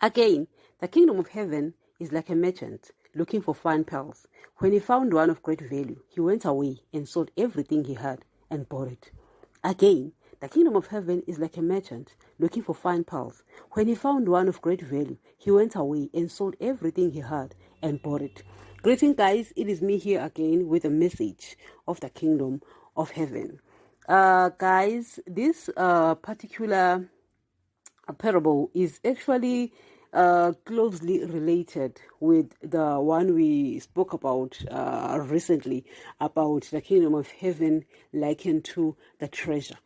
Again, the kingdom of heaven is like a merchant looking for fine pearls. When he found one of great value, he went away and sold everything he had and bought it. Again, the kingdom of heaven is like a merchant looking for fine pearls. When he found one of great value, he went away and sold everything he had and bought it. Greeting, guys. It is me here again with a message of the kingdom of heaven. Guys, this particular parable is actually closely related with the one we spoke about recently, about the kingdom of heaven likened to the treasure.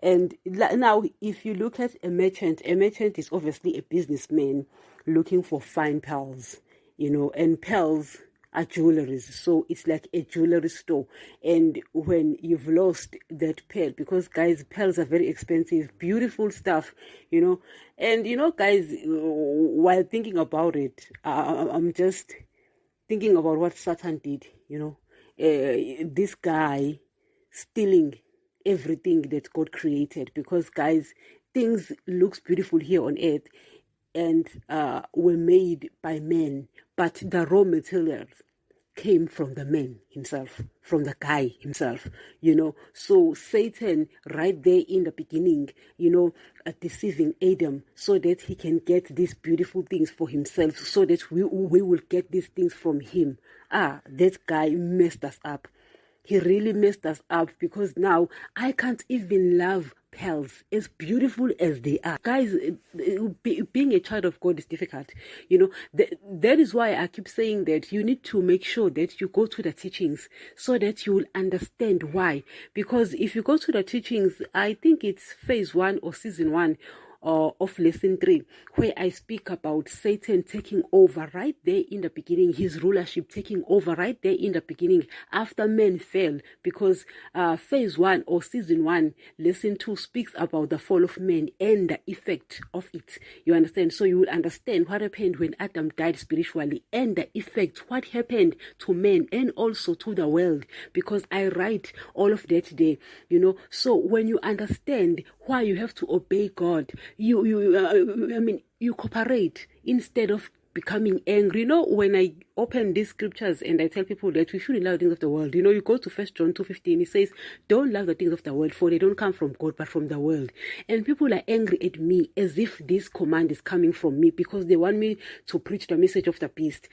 And now if you look at a merchant is obviously a businessman looking for fine pearls, and pearls are jewelries, so it's like a jewelry store. And when you've lost that pearl, because guys, pearls are very expensive, beautiful stuff, and guys, while thinking about it, I'm just thinking about what Satan did. This guy stealing everything that God created, because guys, things looks beautiful here on earth and were made by men, but the raw materials came from the man himself, from the guy himself, So Satan, right there in the beginning, deceiving Adam so that he can get these beautiful things for himself, so that we will get these things from him. That guy messed us up. He really messed us up, because now I can't even love pearls, as beautiful as they are. Guys, being a child of God is difficult. That is why I keep saying that you need to make sure that you go to the teachings so that you will understand why. Because if you go to the teachings, I think it's phase 1 or season 1 of lesson 3, where I speak about Satan taking over right there in the beginning, his rulership taking over right there in the beginning after men fell, because phase 1 or season 1, lesson 2 speaks about the fall of man and the effect of it. You understand? So you will understand what happened when Adam died spiritually, and the effect, what happened to men and also to the world, because I write all of that there, So when you understand why you have to obey God, you cooperate instead of becoming angry. When I open these scriptures and I tell people that we shouldn't love the things of the world, you go to 1 John 2:15, it says, don't love the things of the world, for they don't come from God but from the world. And people are angry at me as if this command is coming from me, because they want me to preach the message of the beast.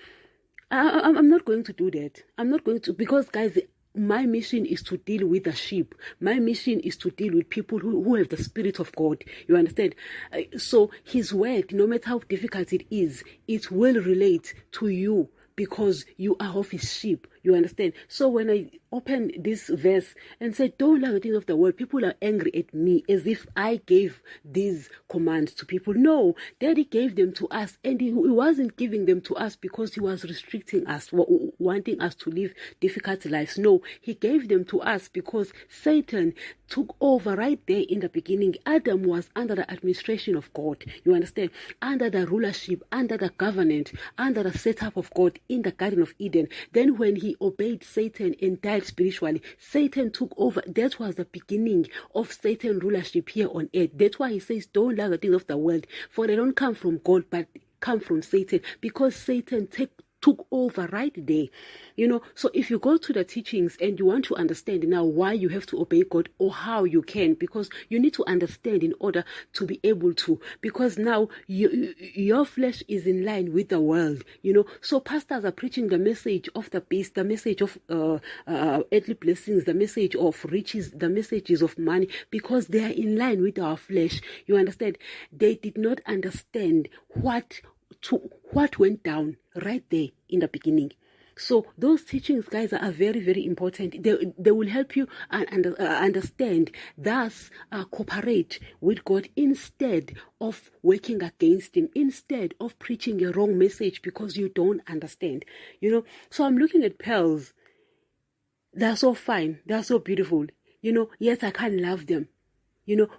I'm not going to do that. I'm not going to, because guys, my mission is to deal with the sheep. My mission is to deal with people who have the Spirit of God. You understand? So his word, no matter how difficult it is, it will relate to you, because you are of his sheep. You understand? So when I open this verse and say, don't love the things of the world, people are angry at me as if I gave these commands to people. No, Daddy gave them to us, and he wasn't giving them to us because he was restricting us, wanting us to live difficult lives. No, he gave them to us because Satan took over right there in the beginning. Adam was under the administration of God. You understand? Under the rulership, under the government, under the setup of God in the Garden of Eden. Then when he obeyed Satan and died spiritually, Satan took over. That was the beginning of Satan's rulership here on earth. That's why he says, don't love the things of the world, for they don't come from God but come from Satan, because Satan took over right there. So if you go to the teachings and you want to understand now why you have to obey God, or how you can, because you need to understand in order to be able to, because now your flesh is in line with the world. So pastors are preaching the message of the beast, the message of earthly blessings, the message of riches, the messages of money, because they are in line with our flesh. You understand? They did not understand what went down right there in the beginning. So those teachings, guys, are very, very important. They will help you understand, thus cooperate with God instead of working against him, instead of preaching a wrong message because you don't understand. So I'm looking at pearls. They're so fine. They're so beautiful. Yet I can't love them.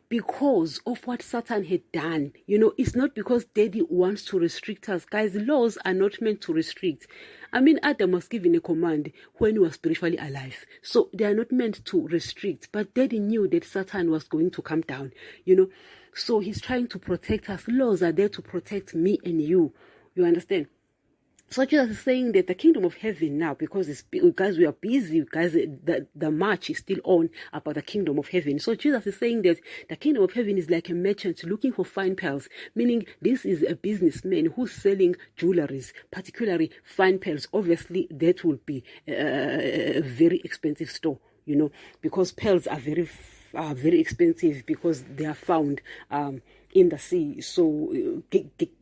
Because of what Satan had done. It's not because Daddy wants to restrict us. Guys, laws are not meant to restrict. Adam was given a command when he was spiritually alive. So they are not meant to restrict. But Daddy knew that Satan was going to come down. So he's trying to protect us. Laws are there to protect me and you. You understand? So Jesus is saying that the kingdom of heaven now, because we are busy, guys, the march is still on about the kingdom of heaven. So Jesus is saying that the kingdom of heaven is like a merchant looking for fine pearls, meaning this is a businessman who's selling jewelries, particularly fine pearls. Obviously, that will be a very expensive store, you know, because pearls are very expensive because they are found in the sea. So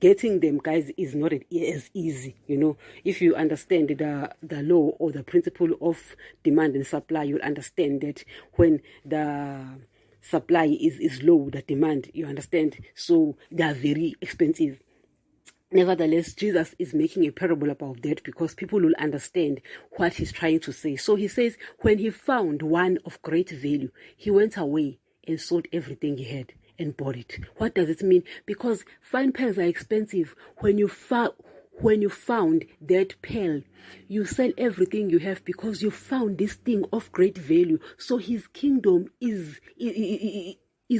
getting them, guys, is not as easy, you know. If you understand the law or the principle of demand and supply, you'll understand that when the supply is low, the demand, you understand, so they are very expensive. Nevertheless, Jesus is making a parable about that because people will understand what he's trying to say. So he says, when he found one of great value, he went away and sold everything he had and bought it. What does it mean? Because fine pearls are expensive. When you found that pearl, you sell everything you have because you found this thing of great value. So his kingdom is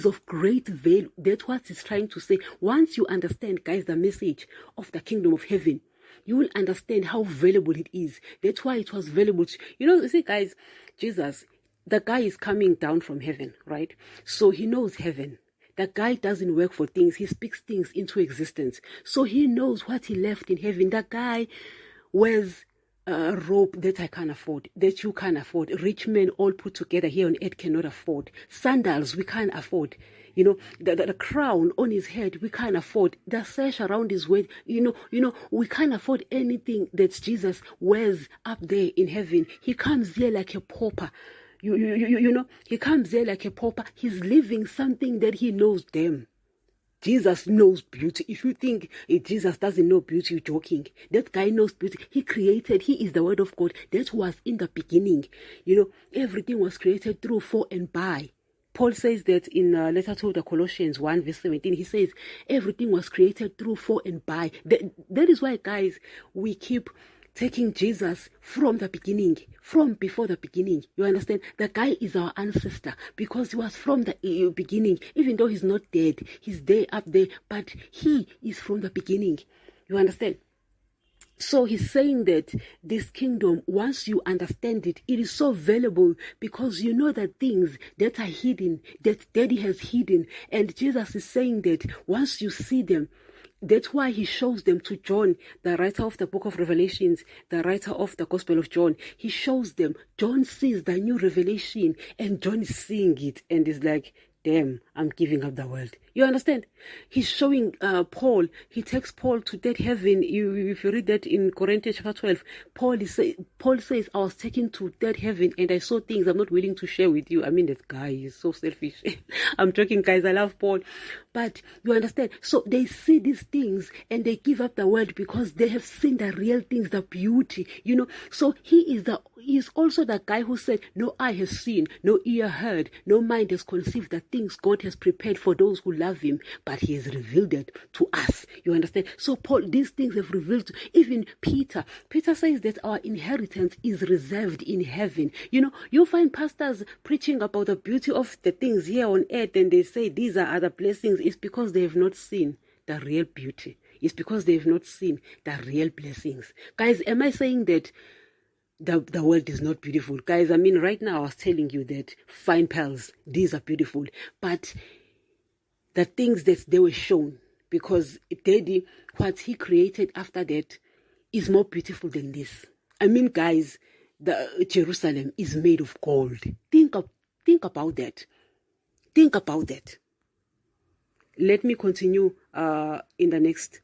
of great value. That's what he's trying to say. Once you understand, guys, the message of the kingdom of heaven, you will understand how valuable it is. That's why it was valuable. You see, guys, Jesus, the guy is coming down from heaven, right? So he knows heaven. The guy doesn't work for things. He speaks things into existence. So he knows what he left in heaven. The guy wears a robe that I can't afford, that you can't afford. Rich men all put together here on earth cannot afford. Sandals we can't afford. You know, the crown on his head we can't afford. The sash around his waist, you know, we can't afford anything that Jesus wears up there in heaven. He comes here like a pauper. You know, he comes there like a pauper. He's living something that he knows them. Jesus knows beauty. If you think Jesus doesn't know beauty, you're joking. That guy knows beauty. He is the word of God. That was in the beginning. You know, everything was created through, for, and by. Paul says that in a letter to the Colossians 1 verse 17, he says everything was created through, for, and by. That is why, guys, we keep taking Jesus from the beginning, from before the beginning. You understand? The guy is our ancestor because he was from the beginning. Even though he's not dead, he's there up there, but he is from the beginning. You understand? So he's saying that this kingdom, once you understand it, it is so valuable because you know the things that are hidden, that Daddy has hidden. And Jesus is saying that once you see them, that's why he shows them to John, the writer of the book of Revelations, the writer of the Gospel of John. He shows them. John sees the new revelation and John is seeing it and is like, damn, I'm giving up the world. You understand? He's showing Paul. He takes Paul to that heaven. If you read that in Corinthians chapter 12, Paul says, I was taken to that heaven and I saw things I'm not willing to share with you. I mean, that guy is so selfish. I'm joking, guys. I love Paul. But you understand? So they see these things and they give up the world because they have seen the real things, the beauty, you know. So he is also the guy who said, no eye has seen, no ear heard, no mind has conceived the things God has prepared for those who love him, but he has revealed it to us. You understand? So Paul, these things have revealed to even Peter. Peter says that our inheritance is reserved in heaven. You know, you find pastors preaching about the beauty of the things here on earth and they say these are other blessings. It's because they have not seen the real beauty. It's because they have not seen the real blessings. Guys, am I saying that the world is not beautiful? Guys, I mean, right now I was telling you that fine pearls, these are beautiful, but the things that they were shown, because Daddy, what he created after that is more beautiful than this. I mean, guys, the Jerusalem is made of gold. Think about that. Think about that. Let me continue in the next